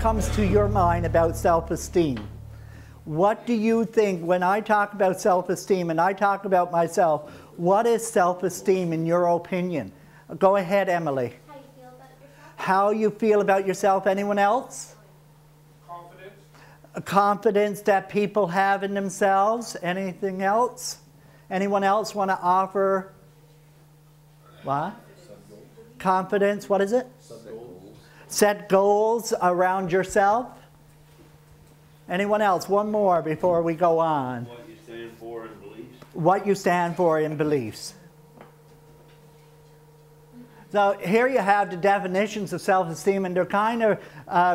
comes to your mind about self-esteem? What do you think when I talk about self-esteem and I talk about myself? What is self-esteem in your opinion? Go ahead, Emily. How you feel about yourself. Anyone else? Confidence. Confidence that people have in themselves. Anything else? Anyone else want to offer? What? Confidence. What is it? Set goals around yourself. Anyone else? One more before we go on. What you stand for in beliefs. What you stand for in beliefs. So here you have the definitions of self-esteem, and they're kind of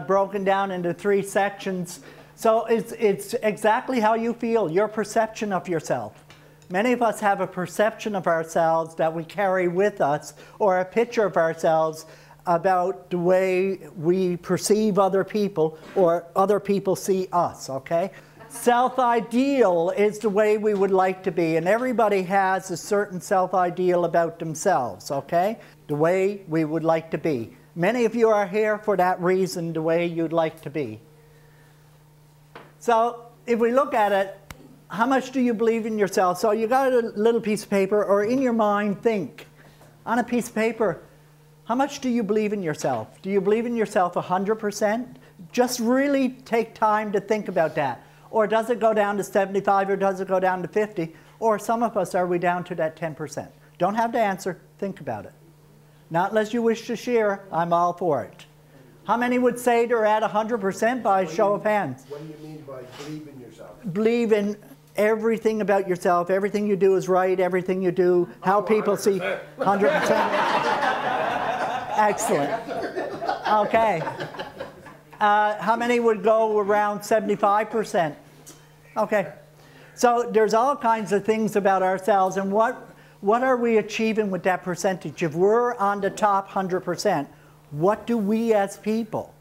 broken down into 3 sections. So it's exactly how you feel, your perception of yourself. Many of us have a perception of ourselves that we carry with us, or a picture of ourselves about the way we perceive other people, or other people see us, okay? Self-ideal is the way we would like to be, and everybody has a certain self-ideal about themselves, okay? The way we would like to be. Many of you are here for that reason, the way you'd like to be. So, if we look at it, how much do you believe in yourself? So you got a little piece of paper, or in your mind, think. On a piece of paper, how much do you believe in yourself? Do you believe in yourself 100%? Just really take time to think about that. Or does it go down to 75, or does it go down to 50? Or some of us, are we down to that 10%? Don't have to answer, think about it. Not unless you wish to share, I'm all for it. How many would say they're at 100% by show of hands? What do you mean by believe in yourself? Believe in everything about yourself. Everything you do is right. Everything you do, how people 100%. See 100%. Excellent. Okay. How many would go around 75%? Okay. So there's all kinds of things about ourselves, and what are we achieving with that percentage? If we're on the top 100%, what do we as people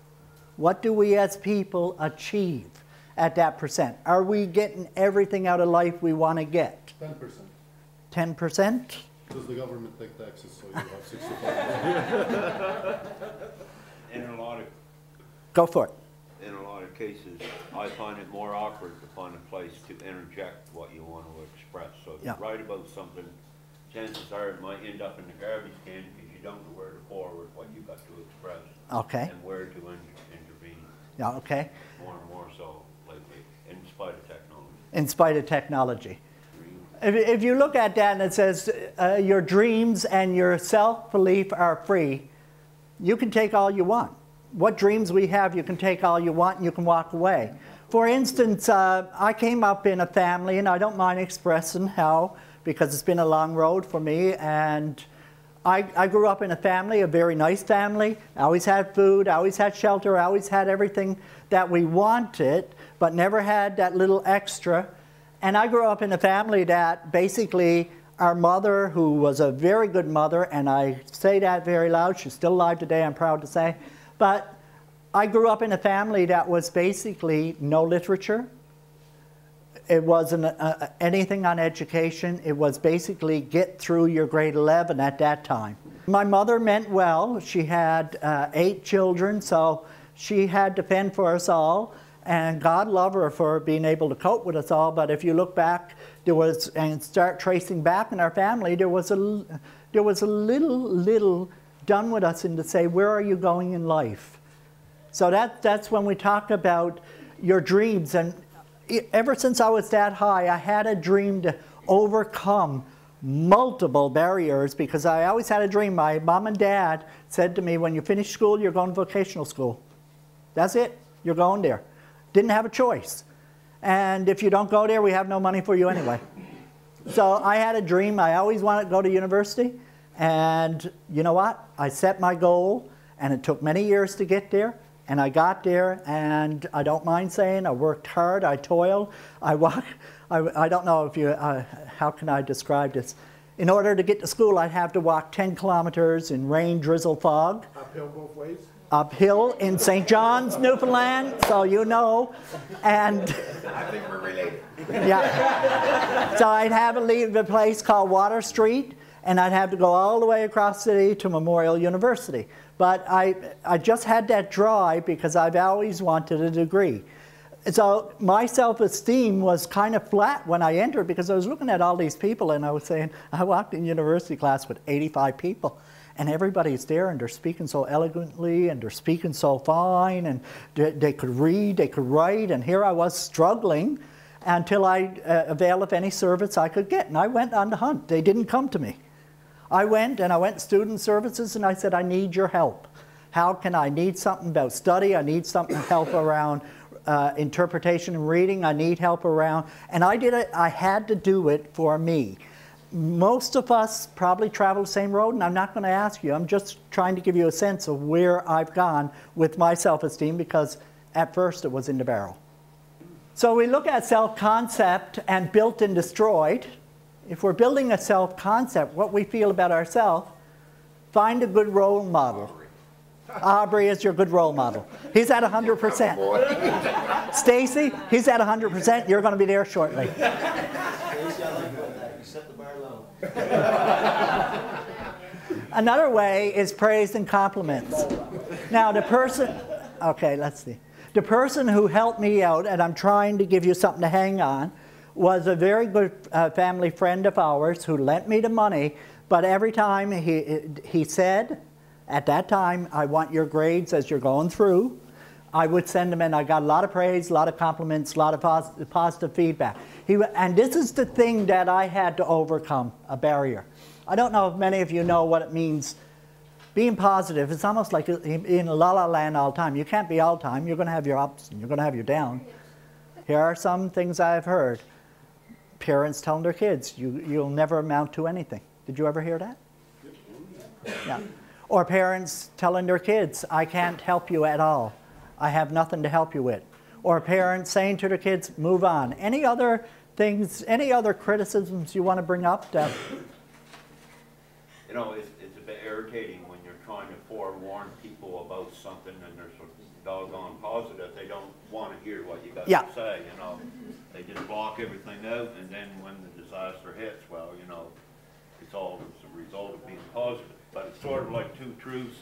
achieve at that percent? Are we getting everything out of life we want to get? 10%. 10%? Does the government take taxes, so you have 65%? In a lot of Go for it. In a lot of cases, I find it more awkward to find a place to interject what you want to express. So if you write about something, chances are it might end up in the garbage can because you don't know where to forward what you got to express. Okay. And where to intervene. Yeah, okay. More and more so lately, in spite of technology. In spite of technology. If you look at that and it says your dreams and your self-belief are free, you can take all you want. What dreams we have, you can take all you want and you can walk away. For instance, I came up in a family, and I don't mind expressing how, because it's been a long road for me, and I grew up in a family, a very nice family. I always had food, I always had shelter, I always had everything that we wanted, but never had that little extra. And I grew up in a family that basically, our mother, who was a very good mother, and I say that very loud, she's still alive today, I'm proud to say, but I grew up in a family that was basically no literature. It wasn't anything on education. It was basically get through your grade 11 at that time. My mother meant well. She had 8 children, so she had to fend for us all. And God love her for being able to cope with us all. But if you look back, and start tracing back in our family, there was a little done with us, and to say, where are you going in life? So that's when we talk about your dreams. And ever since I was that high, I had a dream to overcome multiple barriers, because I always had a dream. My mom and dad said to me, when you finish school, you're going to vocational school. That's it. You're going there. Didn't have a choice. And if you don't go there, we have no money for you anyway. So I had a dream. I always wanted to go to university. And you know what? I set my goal, and it took many years to get there. And I got there, and I don't mind saying I worked hard, I toiled, I don't know if you, how can I describe this? In order to get to school, I'd have to walk 10 kilometers in rain, drizzle, fog. Uphill both ways? Uphill in St. John's, Newfoundland, so you know. And I think we're related. Yeah. So I'd have to leave a place called Water Street, and I'd have to go all the way across the city to Memorial University. But I just had that drive because I've always wanted a degree. So my self-esteem was kind of flat when I entered because I was looking at all these people and I was saying, I walked in university class with 85 people and everybody's there and they're speaking so elegantly and they're speaking so fine and they could read, they could write, and here I was struggling until I availed of any service I could get. And I went on the hunt. They didn't come to me. I went to student services and I said, I need your help. How can I need something about study? I need something help around interpretation and reading. I need help around, and I did it. I had to do it for me. Most of us probably travel the same road, and I'm not going to ask you. I'm just trying to give you a sense of where I've gone with my self-esteem because at first it was in the barrel. So we look at self-concept and built and destroyed. If we're building a self-concept, what we feel about ourselves, find a good role model. Aubrey is your good role model. He's at 100%. Stacy, he's at 100%. You're going to be there shortly. Stacy, I like that. You set the bar low. Another way is praise and compliments. Now the person, okay, let's see. The person who helped me out, and I'm trying to give you something to hang on, was a very good family friend of ours who lent me the money, but every time he said, at that time, I want your grades as you're going through. I would send them in. I got a lot of praise, a lot of compliments, a lot of positive feedback. And this is the thing that I had to overcome, a barrier. I don't know if many of you know what it means. Being positive, it's almost like in la-la land all the time. You can't be all the time. You're going to have your ups and you're going to have your downs. Here are some things I've heard. Parents telling their kids, you'll never amount to anything. Did you ever hear that? Yeah. Or parents telling their kids, I can't help you at all. I have nothing to help you with. Or parents saying to their kids, move on. Any other things, any other criticisms you want to bring up? You know, it's a bit irritating when you're trying to forewarn people about something and they're sort of doggone positive. They don't want to hear what you got to say, you know. They just block everything out, and then when the disaster hits, well, you know, it's all as a result of being positive. But it's sort of like two truths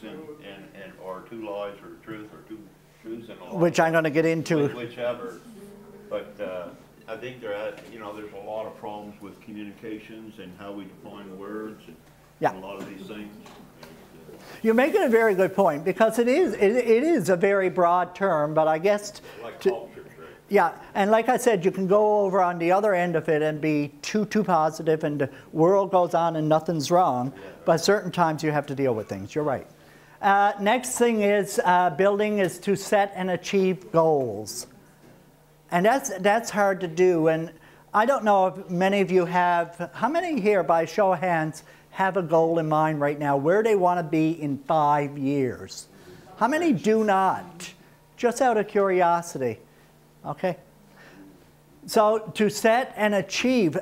or two lies or a truth or two truths and a lie. Which I'm going to get into. Whichever. But I think there's a lot of problems with communications and how we define words and a lot of these things. You're making a very good point because it is a very broad term, but I guess like culture. Yeah, and like I said, you can go over on the other end of it and be too positive and the world goes on and nothing's wrong, but certain times you have to deal with things. You're right. Next thing is building is to set and achieve goals. And that's hard to do, and I don't know if many of you have, how many here by show of hands have a goal in mind right now, where they want to be in 5 years? How many do not? Just out of curiosity. Okay, so to set and achieve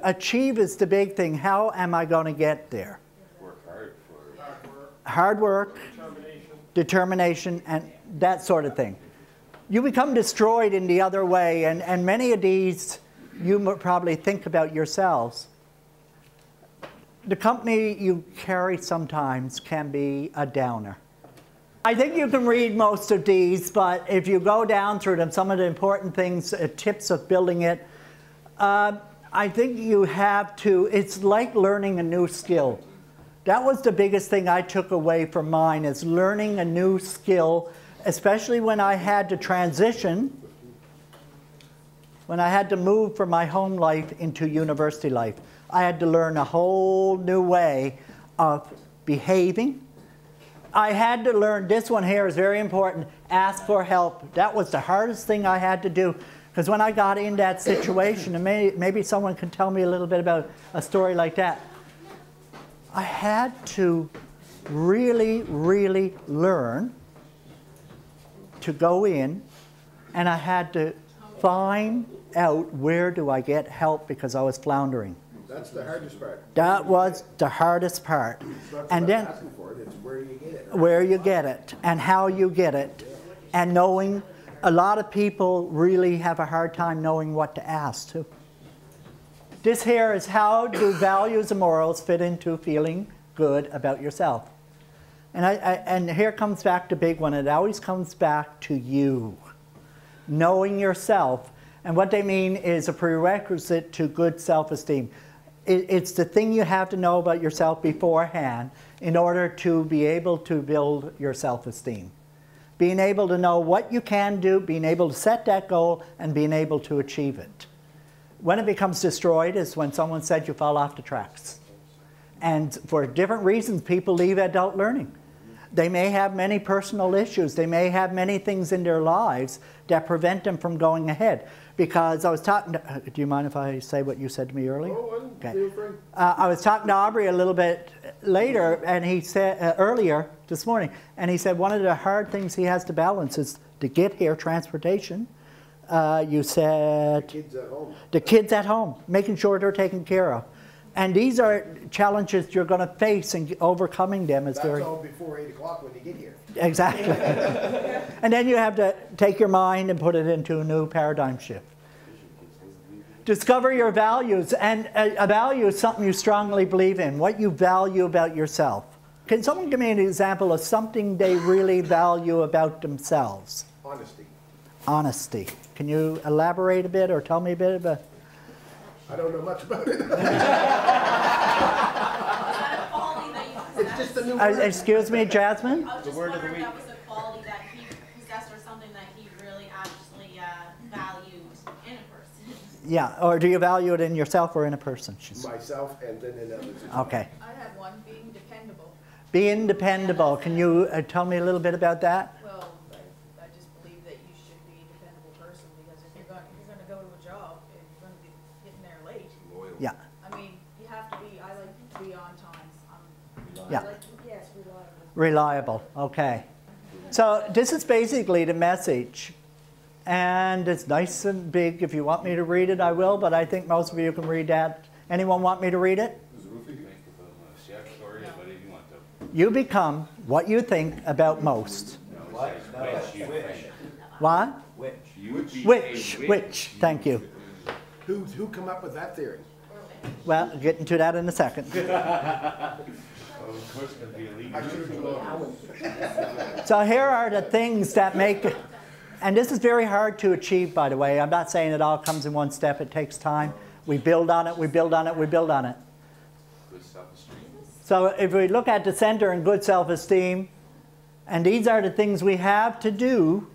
is the big thing. How am I going to get there? Work hard for it. Hard work, determination, and that sort of thing. You become destroyed in the other way, and many of these you probably think about yourselves. The company you carry sometimes can be a downer. I think you can read most of these, but if you go down through them, some of the important things, tips of building it, I think you have to, it's like learning a new skill. That was the biggest thing I took away from mine, is learning a new skill, especially when I had to transition, when I had to move from my home life into university life. I had to learn a whole new way of behaving. I had to learn, this one here is very important, ask for help. That was the hardest thing I had to do, because when I got in that situation, and maybe someone can tell me a little bit about a story like that, I had to really, really learn to go in, and I had to find out where do I get help because I was floundering. That's the hardest part. That was the hardest part. It's not And then asking for it, it's where you get it. where you get it and how you get it, and knowing. A lot of people really have a hard time knowing what to ask too. This here is how do values and morals fit into feeling good about yourself. And here comes back the big one. It always comes back to you. Knowing yourself. And what they mean is a prerequisite to good self-esteem. It's the thing you have to know about yourself beforehand in order to be able to build your self-esteem. Being able to know what you can do, being able to set that goal, and being able to achieve it. When it becomes destroyed is when someone said you fall off the tracks. And for different reasons, people leave adult learning. They may have many personal issues. They may have many things in their lives that prevent them from going ahead. Because I was talking to, do you mind if I say what you said to me earlier? Oh, okay. feel free. I was talking to Aubrey a little bit later, and he said, earlier this morning, and he said one of the hard things he has to balance is to get here, transportation. You said Kids at home. the kids at home, making sure they're taken care of. And these are challenges you're going to face, and overcoming them is very... That's all before 8 o'clock when you get here. Exactly. And then you have to take your mind and put it into a new paradigm shift. Discover your values. And a value is something you strongly believe in, what you value about yourself. Can someone give me an example of something they really value about themselves? Honesty. Honesty. Can you elaborate a bit or tell me a bit about... I don't know much about it. It's just a new word. Excuse me, Jasmine? I was just wondering if that was a quality that he possessed or something that he really actually valued in a person. Yeah, or do you value it in yourself or in a person? Myself and then in others. Okay. I have one, being dependable. Being dependable. Can you tell me a little bit about that? Well, I just believe that you should be a dependable person, because if you're going to go to a job and you're going to be getting there late, Loyal. Yeah. I mean, you have to be, I like to be on time. Yeah. I like, yes, reliable. Reliable. Okay. So this is basically the message. And it's nice and big. If you want me to read it, I will. But I think most of you can read that. Anyone want me to read it? You become what you think about most. What? Which. Thank you. Who come up with that theory? Well, get into that in a second. So here are the things that make, and this is very hard to achieve, by the way. I'm not saying it all comes in one step. It takes time. We build on it, we build on it, we build on it. So if we look at the center in good self-esteem, and these are the things we have to do,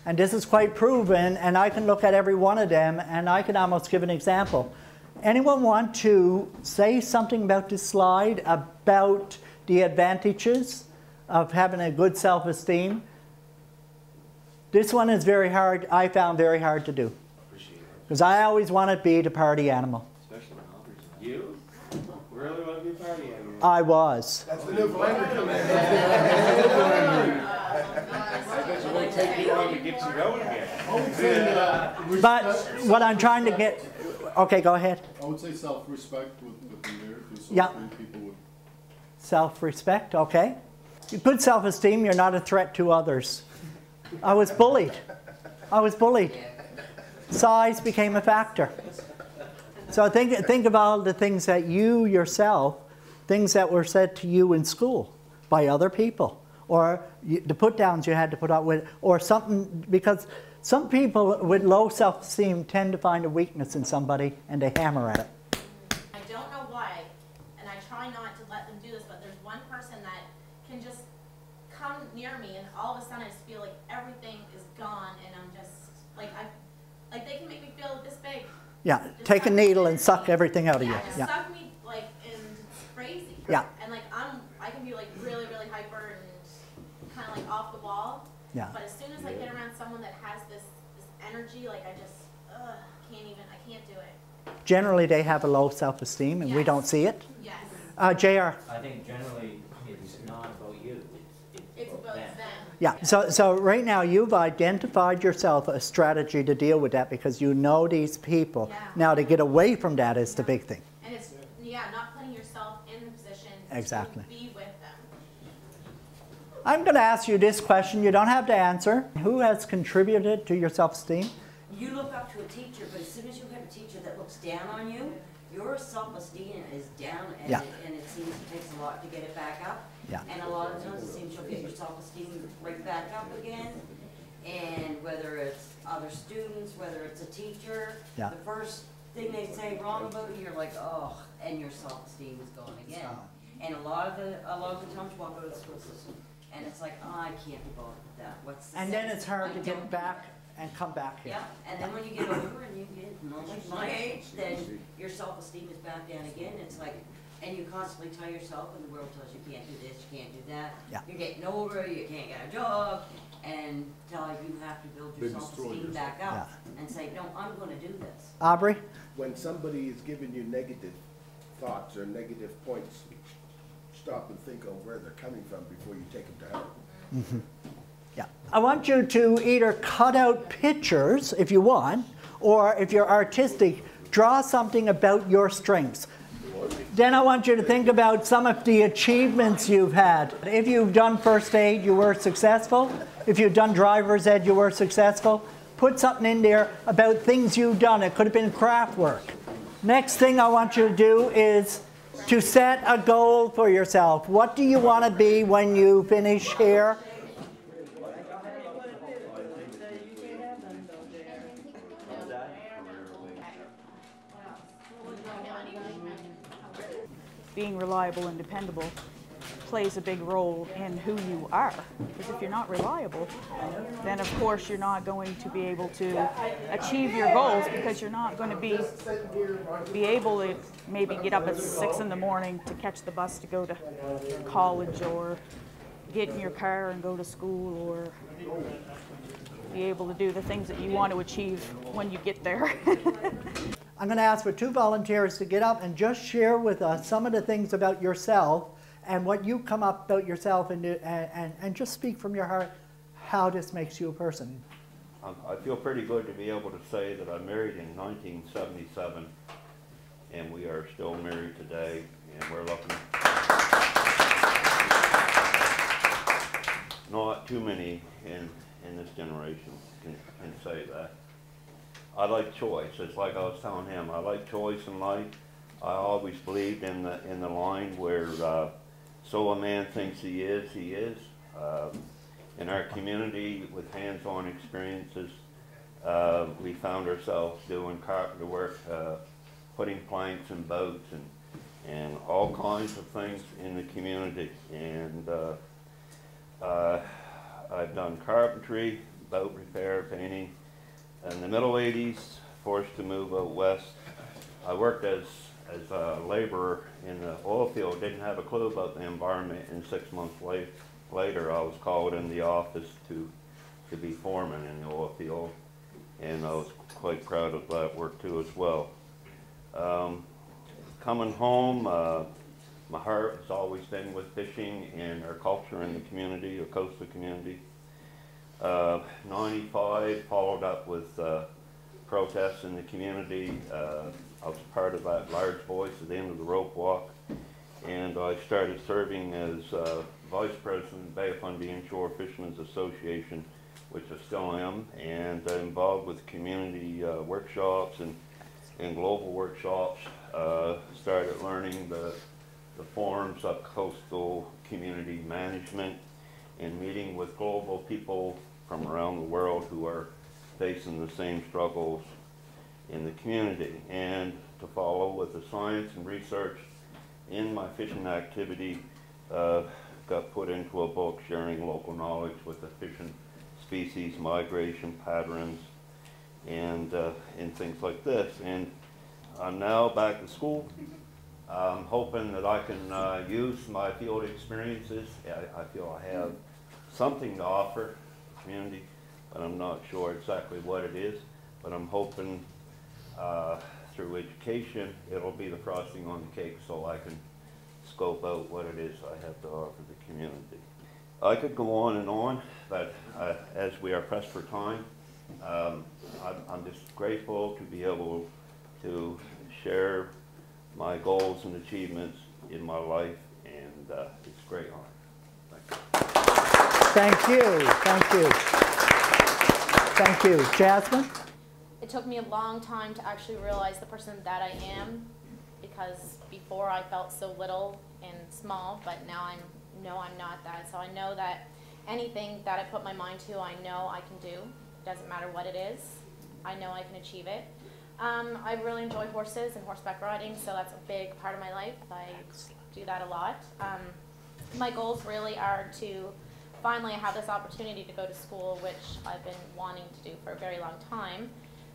and this is quite proven, and I can look at every one of them, and I can almost give an example. Anyone want to say something about this slide, about the advantages of having a good self-esteem? This one is very hard, I found very hard to do. Because I always want to be the party animal. Especially when Aubrey's you? Really want to be a party animal? I was. That's the new blender coming in. I bet you won't take you long to get you going again. But what I'm trying to get... Okay, go ahead. I would say self-respect would be there, because so Yeah. many people would. Self-respect, okay. Good self-esteem, you're not a threat to others. I was bullied. I was bullied. Size became a factor. So think of all the things that you yourself, things that were said to you in school by other people, or the put-downs you had to put up with, or something, because some people with low self-esteem tend to find a weakness in somebody and they hammer at it. I don't know why, and I try not to let them do this, but there's one person that can just come near me and all of a sudden I just feel like everything is gone and I'm just, like they can make me feel this big. Yeah, take a needle and suck everything out of you. Just suck me, like, and it's crazy. Yeah. And like I can be like really, really hyper and kind of like off the wall. Yeah. But as soon as I get around someone that has this energy, like I just, I can't do it. Generally, they have a low self-esteem, and we Yes. don't see it. Yes. JR. I think generally it's not about you, It's about them. Yeah, so right now you've identified yourself a strategy to deal with that because you know these people. Yeah. Now to get away from that is the big thing. And it's, not putting yourself in the position Exactly. to be with them. I'm going to ask you this question. You don't have to answer. Who has contributed to your self-esteem? You look up to a teacher, but as soon as you have a teacher that looks down on you, your self-esteem is down, and, Yeah. and it seems it takes a lot to get it back up. Yeah. And a lot of times it seems you'll get your self-esteem right back up again. And whether it's other students, whether it's a teacher, Yeah. the first thing they say wrong about you, you're like, oh, and your self-esteem is gone again. And a lot of the times you walk out of the school system, and it's like, oh, I can't be bothered with that. What's the And then sense? it's hard I to don't get do back that. and come back here. Yeah, and then when you get older and you get like my age, then your self-esteem is back down again. It's like, and you constantly tell yourself, and the world tells you can't do this, you can't do that. Yeah. You're getting older, you can't get a job, and tell you have to build your They destroy self-esteem yourself. back up and say, no, I'm gonna do this. Aubrey? When somebody is giving you negative thoughts or negative points, stop and think of where they're coming from before you take them to heart. Yeah. I want you to either cut out pictures if you want, or if you're artistic, draw something about your strengths. Then I want you to think about some of the achievements you've had. If you've done first aid, you were successful. If you've done driver's ed, you were successful. Put something in there about things you've done. It could have been craft work. Next thing I want you to do is to set a goal for yourself. What do you want to be when you finish here? Being reliable and dependable plays a big role in who you are. Because if you're not reliable, then of course you're not going to be able to achieve your goals, because you're not going to be able to maybe get up at 6 in the morning to catch the bus to go to college, or get in your car and go to school, or be able to do the things that you want to achieve when you get there. I'm going to ask for 2 volunteers to get up and just share with us some of the things about yourself and what you come up about yourself, and just speak from your heart how this makes you a person. I feel pretty good to be able to say that I married in 1977, and we are still married today, and we're looking. Not too many in this generation can say that. I like choice. It's like I was telling him, I like choice in life. I always believed in the line where so a man thinks he is, he is. In our community with hands-on experiences, we found ourselves doing carpenter work, putting planks in boats and all kinds of things in the community. And I've done carpentry, boat repair, painting. In the middle 80s, forced to move out west. I worked as a laborer in the oil field, didn't have a clue about the environment, and 6 months later I was called in the office to be foreman in the oil field, and I was quite proud of that work too as well. Coming home, my heart has always been with fishing and our culture in the community, the coastal community. 95, followed up with protests in the community. I was part of that large voice at the end of the rope walk, and I started serving as Vice President of Bay of Fundy Inshore Fishermen's Association, which I still am, and involved with community workshops and global workshops. Started learning the forms of coastal community management and meeting with global people from around the world who are facing the same struggles in the community, and to follow with the science and research in my fishing activity. Got put into a book sharing local knowledge with the fishing species migration patterns and things like this. And I'm now back to school. I'm hoping that I can use my field experiences. I feel I have something to offer the community, but I'm not sure exactly what it is. But I'm hoping through education it'll be the frosting on the cake, so I can scope out what it is I have to offer the community. I could go on, but as we are pressed for time, I'm just grateful to be able to share my goals and achievements in my life, and it's a great honor. Thank you. Thank you, thank you. Thank you. Jasmine? It took me a long time to actually realize the person that I am, because before I felt so little and small, but now I know I'm not that. So I know that anything that I put my mind to, I know I can do. It doesn't matter what it is. I know I can achieve it. I really enjoy horses and horseback riding, so that's a big part of my life. I do that a lot. My goals really are to finally have this opportunity to go to school, which I've been wanting to do for a very long time.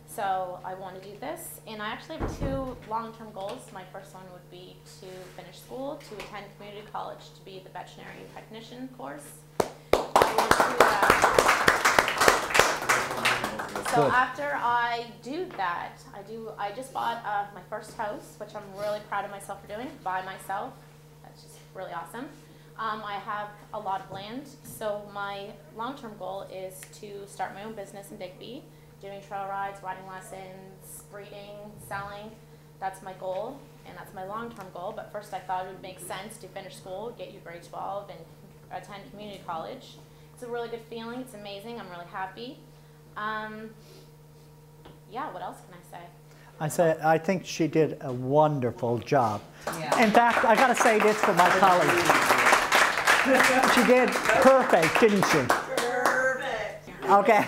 So I want to do this, and I actually have 2 long-term goals. My first one would be to finish school, to attend community college, to be the veterinary technician course. So after I do that, I just bought my first house, which I'm really proud of myself for doing, by myself. That's just really awesome. I have a lot of land, so my long-term goal is to start my own business in Digby, doing trail rides, riding lessons, breeding, selling. That's my goal, and that's my long-term goal. But first I thought it would make sense to finish school, get your grade 12, and attend community college. It's a really good feeling. It's amazing. I'm really happy. Yeah, what else can I say? I think she did a wonderful job. Yeah. In fact, I got to say this to my colleagues. She did perfect, didn't she? Perfect. Okay.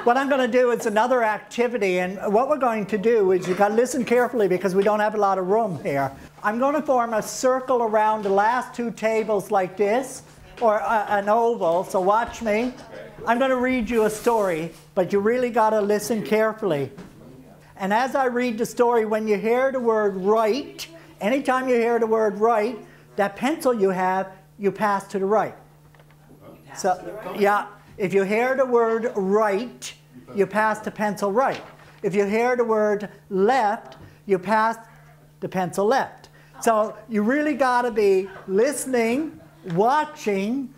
What I'm going to do is another activity, and what we're going to do is you've got to listen carefully because we don't have a lot of room here. I'm going to form a circle around the last 2 tables like this, or an oval, so watch me. I'm going to read you a story, but you really got to listen carefully. And as I read the story, when you hear the word right, anytime you hear the word right, that pencil you have, you pass to the right. So, yeah, if you hear the word right, you pass the pencil right. If you hear the word left, you pass the pencil left. So you really got to be listening, watching,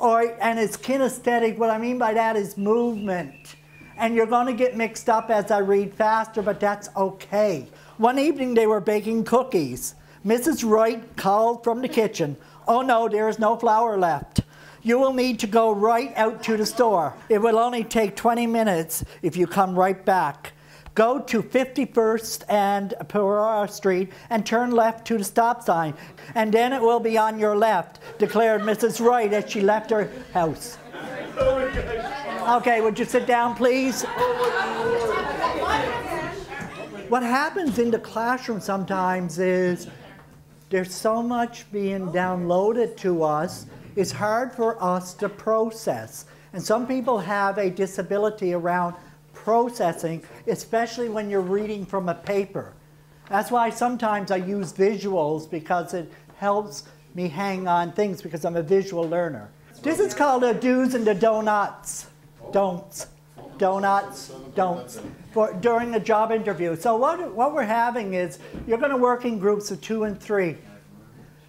and it's kinesthetic. What I mean by that is movement. And you're going to get mixed up as I read faster, but that's okay. One evening they were baking cookies. Mrs. Wright called from the kitchen, "Oh no, there is no flour left. You will need to go right out to the store. It will only take 20 minutes if you come right back. Go to 51st and Pereira Street and turn left to the stop sign, and then it will be on your left," declared Mrs. Wright as she left her house. Okay, would you sit down, please? What happens in the classroom sometimes is there's so much being downloaded to us, it's hard for us to process. And some people have a disability around processing, especially when you're reading from a paper. That's why sometimes I use visuals, because it helps me hang on things, because I'm a visual learner. This is called the do's and the don'ts. Don'ts. During a job interview. So what we're having is, you're going to work in groups of 2 and 3.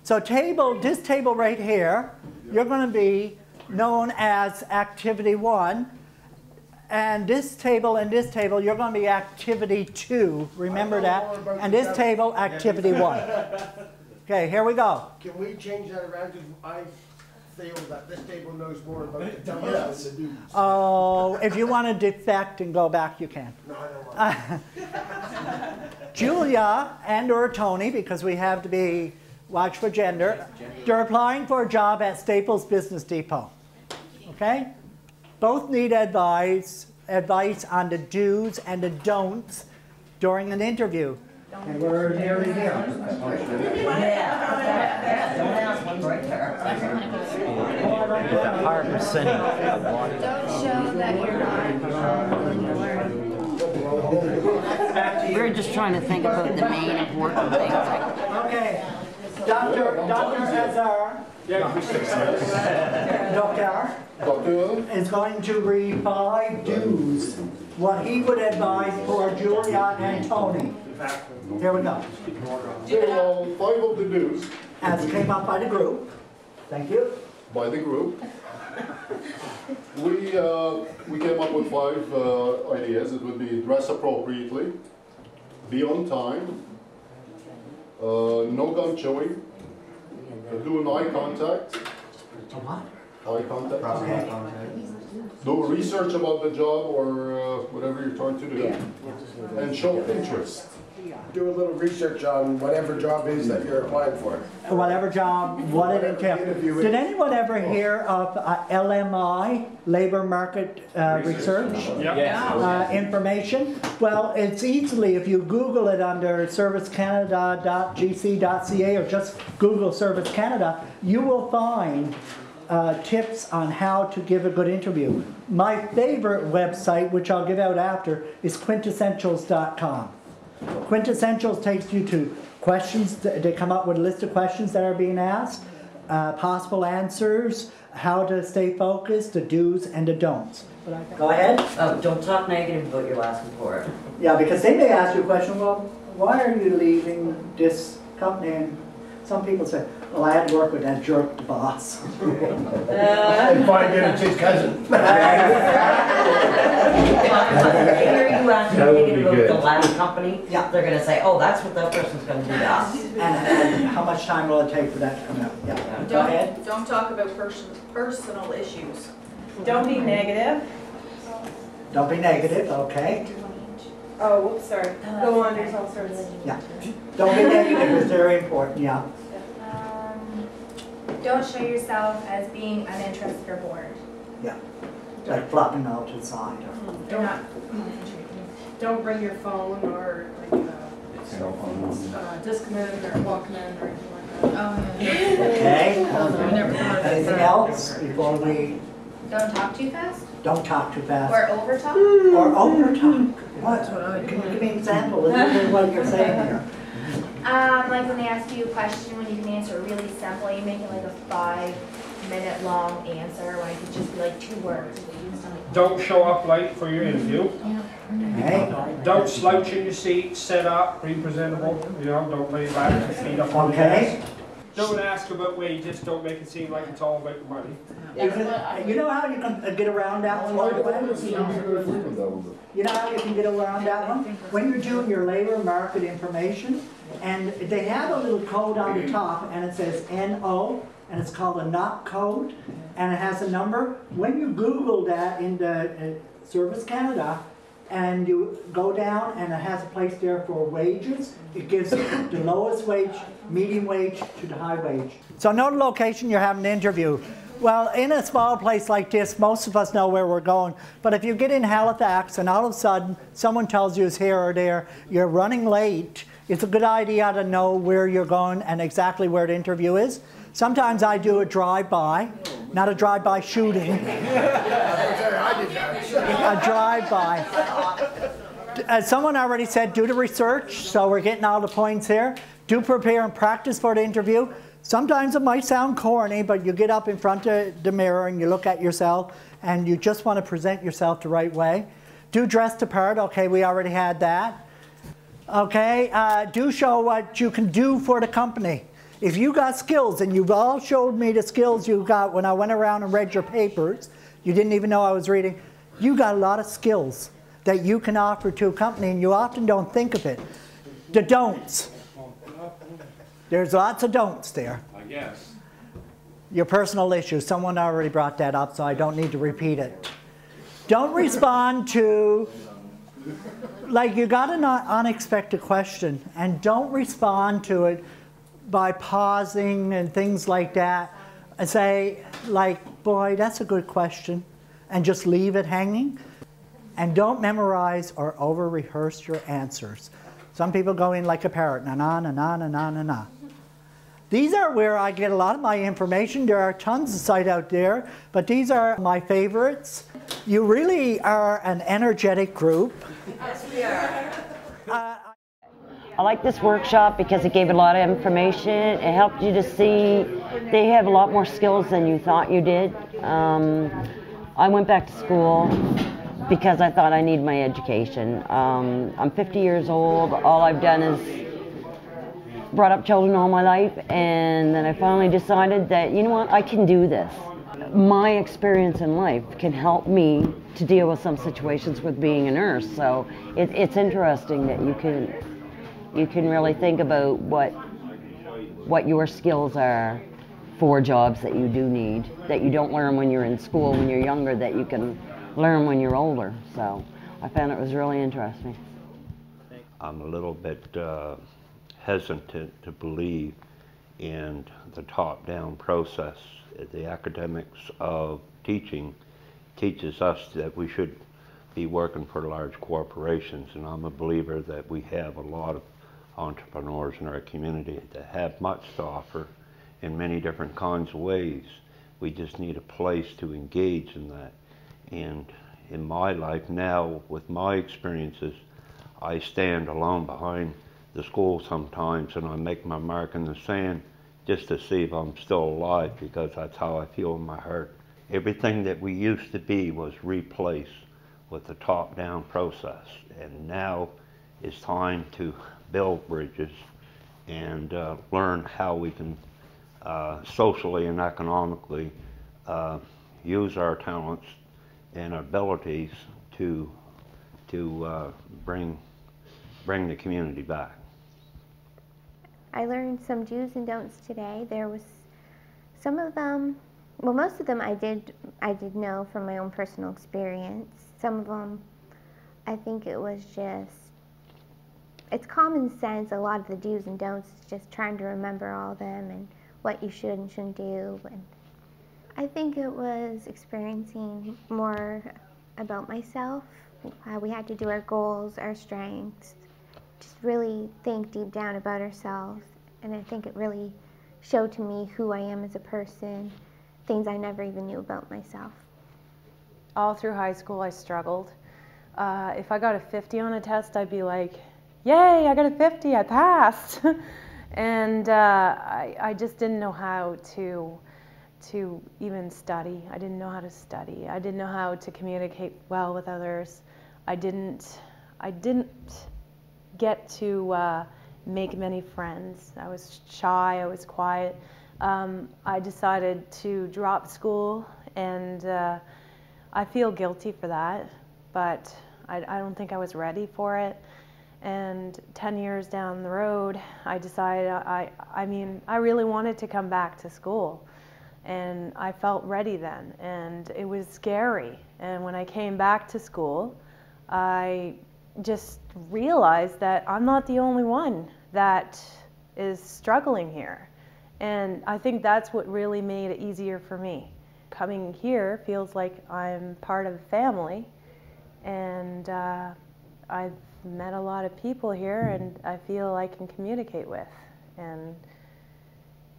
So this table right here, you're going to be known as activity 1. And this table and this table, you're going to be activity 2. Remember that. And this table, activity 1. Okay, here we go. Can we change that around? Because I feel that this table knows more about the don'ts than the do's. Oh, if you want to defect and go back, you can. No, I don't want Julia and or Tony, because we have to be watch for gender, they're applying for a job at Staples Business Depot. Okay? Both need advice on the do's and the don'ts during an interview. And we're nearly there. Yeah, don't ask one right there. Don't show that you're not. We're just trying to think about the main important things. Okay. Dr. Azar. Doctor is going to read 5 do's, what he would advise for Julia and Tony. Here we go. Well, 5 of the do's. As came up by the group. Thank you. By the group. We came up with 5 ideas. It would be dress appropriately, be on time, no gum chewing, do an eye contact. Eye contact. Okay. Do research about the job or whatever you're trying to do, and show interest. Do a little research on whatever job is that you're applying for. Whatever job, what it entails. Did anyone ever hear of LMI, Labor Market Research information? Well, it's easily, if you Google it under servicecanada.gc.ca or just Google Service Canada, you will find tips on how to give a good interview. My favorite website, which I'll give out after, is quintessentials.com. Quintessentials takes you to questions. They come up with a list of questions that are being asked, possible answers, how to stay focused, the do's and the don'ts. Go ahead. Don't talk negative about your last report. Yeah, because they may ask you a question, well, why are you leaving this company? And some people say, well, I had to work with that jerk, the boss. And find out it's his cousin. Hear you ask negative about the last company, Yeah. they're gonna say, oh, that's what that person's gonna do to us. And how much time will it take for that to come out? Yeah. Go ahead. Don't talk about personal issues. Don't be negative. Don't be negative, okay. Oh, whoops, sorry. Go on, there's all sorts. Yeah. Don't be negative, it's very important, yeah. Don't show yourself as being uninterested or bored. Yeah. Like flopping out to the side. Don't bring your phone or like Discman or Walkman or anything like that. Okay. Anything else before we Don't talk too fast. don't talk too fast? Or over talk. Or over talk. What? Can you give me an example of what you're saying here? Like when they ask you a question, when you can answer really simple, you make it like a 5-minute long answer when it could just be like 2 words. Don't show up late for your interview. Okay. Don't slouch in your seat, sit up, be presentable. You know, don't lay back with your feet up on the Okay. desk. Don't ask about wages, don't make it seem like it's all about the money. You know how you can get around that one? by the way? You know how you can get around that one? When you're doing your labor market information, and they have a little code on the top, and it says NO, and it's called a NOT code, and it has a number. When you Google that in the Service Canada, and you go down and it has a place there for wages, it gives the lowest wage, medium wage to the high wage. So know the location you're having an interview. Well, in a small place like this, most of us know where we're going. But if you get in Halifax and all of a sudden someone tells you it's here or there, you're running late, it's a good idea to know where you're going and exactly where the interview is. Sometimes I do a drive-by, not a drive-by shooting. A drive-by. As someone already said, do the research, so we're getting all the points here. Do prepare and practice for the interview. Sometimes it might sound corny, but you get up in front of the mirror and you look at yourself and you just want to present yourself the right way. Do dress the part, okay, we already had that. Okay, do show what you can do for the company. If you got skills, and you've all showed me the skills you got when I went around and read your papers, you didn't even know I was reading, you got a lot of skills that you can offer to a company, and you often don't think of it. The don'ts. There's lots of don'ts there. I guess. Your personal issues, someone already brought that up, so I don't need to repeat it. Don't respond to, like you got an unexpected question, and don't respond to it by pausing and things like that, and say, like, boy, that's a good question, and just leave it hanging. And don't memorize or over-rehearse your answers. Some people go in like a parrot, na-na, na-na, na-na, na-na. These are where I get a lot of my information. There are tons of sites out there, but these are my favorites. You really are an energetic group. Yes, we are. I like this workshop because it gave a lot of information. It helped you to see they have a lot more skills than you thought you did. I went back to school because I thought I need my education. I'm 50 years old. All I've done is brought up children all my life, and then I finally decided that, you know what, I can do this. My experience in life can help me to deal with some situations with being a nurse. So it's interesting that you can really think about what your skills are for jobs that you do need, that you don't learn when you're in school, when you're younger, that you can learn when you're older. So I found it was really interesting. I'm a little bit hesitant to believe in the top-down process. The academics of teaching teaches us that we should be working for large corporations, and I'm a believer that we have a lot of entrepreneurs in our community that have much to offer in many different kinds of ways. We just need a place to engage in that. And in my life now, with my experiences, I stand alone behind the school sometimes and I make my mark in the sand just to see if I'm still alive, because that's how I feel in my heart. Everything that we used to be was replaced with the top-down process, and now it's time to build bridges and learn how we can socially and economically use our talents and abilities to bring the community back. I learned some do's and don'ts today. There was some of them, well, most of them I did know from my own personal experience. Some of them, I think it was just, it's common sense. A lot of the do's and don'ts is just trying to remember all of them and what you should and shouldn't do. And I think it was experiencing more about myself. We had to do our goals, our strengths, just really think deep down about ourselves. And I think it really showed to me who I am as a person, things I never even knew about myself. All through high school I struggled. If I got a 50 on a test, I'd be like, yay, I got a 50, I passed. And I just didn't know how to even study. I didn't know how to study. I didn't know how to communicate well with others. I didn't get to make many friends. I was shy, I was quiet. I decided to drop school, and I feel guilty for that, but I don't think I was ready for it. And 10 years down the road, I decided I really wanted to come back to school. And I felt ready then, and it was scary. And when I came back to school, I just realized that I'm not the only one that is struggling here. And I think that's what really made it easier for me. Coming here feels like I'm part of a family, and I've met a lot of people here, and I feel I can communicate with. And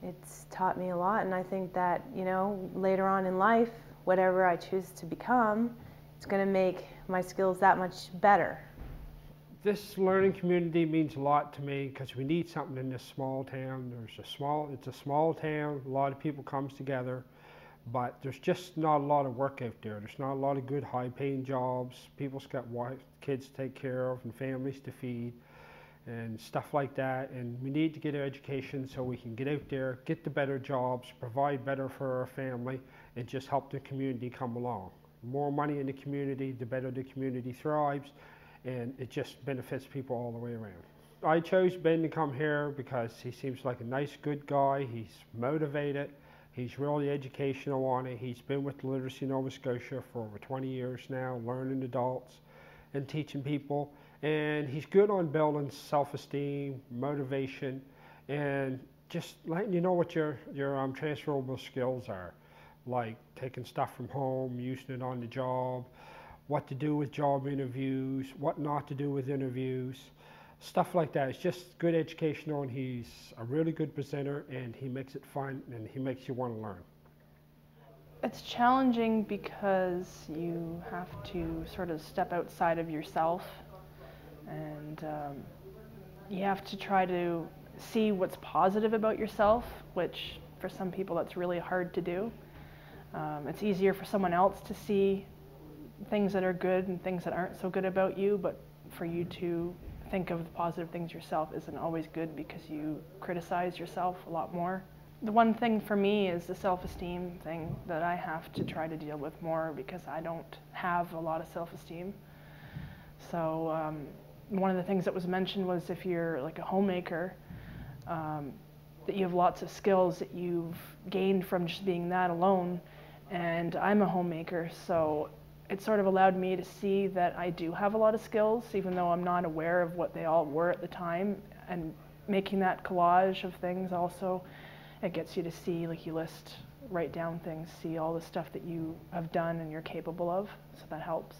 it's taught me a lot, and I think that, you know, later on in life, whatever I choose to become, it's going to make my skills that much better. This learning community means a lot to me because we need something in this small town. It's a small town, a lot of people comes together, but there's just not a lot of work out there. There's not a lot of good high-paying jobs. People's got wives, kids to take care of and families to feed and stuff like that, and we need to get our education so we can get out there, get the better jobs, provide better for our family, and just help the community come along. The more money in the community, the better the community thrives, and it just benefits people all the way around. I chose Ben to come here because he seems like a nice, good guy. He's motivated. He's really educational on it. He's been with Literacy Nova Scotia for over 20 years now, learning adults and teaching people. And he's good on building self-esteem, motivation, and just letting you know what your transferable skills are, like taking stuff from home, using it on the job, what to do with job interviews, what not to do with interviews, stuff like that. It's just good educational, and he's a really good presenter, and he makes it fun, and he makes you want to learn. It's challenging because you have to sort of step outside of yourself, and you have to try to see what's positive about yourself, which for some people that's really hard to do. It's easier for someone else to see things that are good and things that aren't so good about you, but for you to think of the positive things yourself isn't always good because you criticize yourself a lot more. The one thing for me is the self-esteem thing that I have to try to deal with more because I don't have a lot of self-esteem. So one of the things that was mentioned was if you're like a homemaker, that you have lots of skills that you've gained from just being that alone. And I'm a homemaker, so it sort of allowed me to see that I do have a lot of skills, even though I'm not aware of what they all were at the time. And making that collage of things also, it gets you to see, like you write down things, see all the stuff that you have done and you're capable of, so that helps.